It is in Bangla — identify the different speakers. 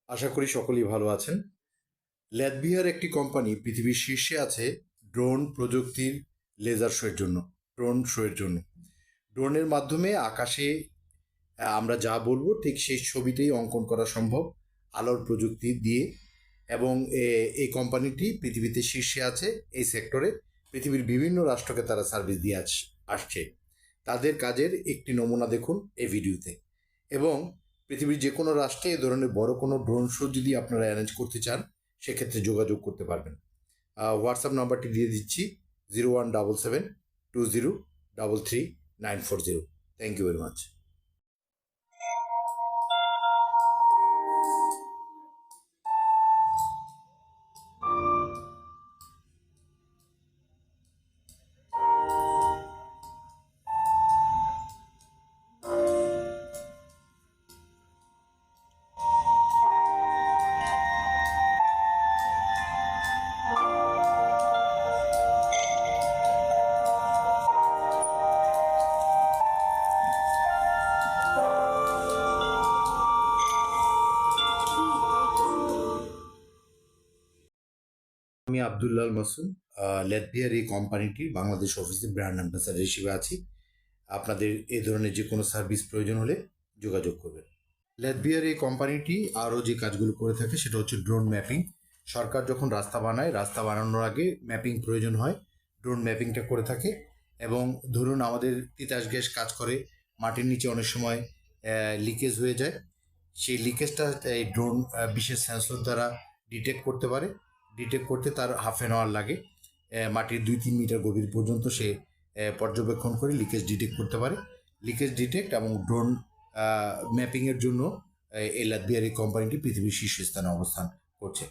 Speaker 1: আশা করি সকলেই ভালো আছেন। ল্যাটভিয়ার একটি কোম্পানি পৃথিবীর শীর্ষে আছে ড্রোন প্রযুক্তির লেজার শোয়ের জন্য, ড্রোন শোয়ের জন্য। ড্রোনের মাধ্যমে আকাশে আমরা যা বলবো ঠিক সেই ছবিটাই অঙ্কন করা সম্ভব আলোর প্রযুক্তি দিয়ে। এবং এই কোম্পানিটি পৃথিবীতে শীর্ষে আছে এই সেক্টরে। পৃথিবীর বিভিন্ন রাষ্ট্রকে তারা সার্ভিস দিয়ে আসছে। তাদের কাজের একটি নমুনা দেখুন এই ভিডিওতে। এবং পৃথিবীর যে কোনো রাষ্ট্রে এ ধরনের বড় কোনো ড্রোন শো যদি আপনারা অ্যারেঞ্জ করতে চান সেক্ষেত্রে যোগাযোগ করতে পারবেন। হোয়াটসঅ্যাপ নাম্বারটি দিয়ে দিচ্ছি 017720333940। Thank you very much. আমি আব্দুল্লাহ মাসুম, ল্যাটভিয়ার এই কোম্পানিটির বাংলাদেশ অফিসের ব্র্যান্ড অ্যাম্বাসাডার হিসেবে আছি। আপনাদের এই ধরনের যে কোনো সার্ভিস প্রয়োজন হলে যোগাযোগ করবেন। ল্যাটভিয়ার এই কোম্পানিটি আরও যে কাজগুলো করে থাকে সেটা হচ্ছে ড্রোন ম্যাপিং। সরকার যখন রাস্তা বানায়, রাস্তা বানানোর আগে ম্যাপিং প্রয়োজন হয়, ড্রোন ম্যাপিংটা করে থাকে। এবং ধরুন আমাদের তিতাস গ্যাস কাজ করে, মাটির নিচে অনেক সময় লিকেজ হয়ে যায়। সেই লিকেজটা এই ড্রোন বিশেষ সেন্সর দ্বারা ডিটেক্ট করতে পারে। ডিটেক্ট করতে তার হাফ অ্যান আওয়ার লাগে। মাটির 2-3 মিটার গভীর পর্যন্ত সে পর্যবেক্ষণ করে লিকেজ ডিটেক্ট করতে পারে। লিকেজ ডিটেক্ট এবং ড্রোন ম্যাপিংয়ের জন্য এই ল্যাটভিয়ার এই কোম্পানিটি পৃথিবীর শীর্ষস্থানে অবস্থান করছে।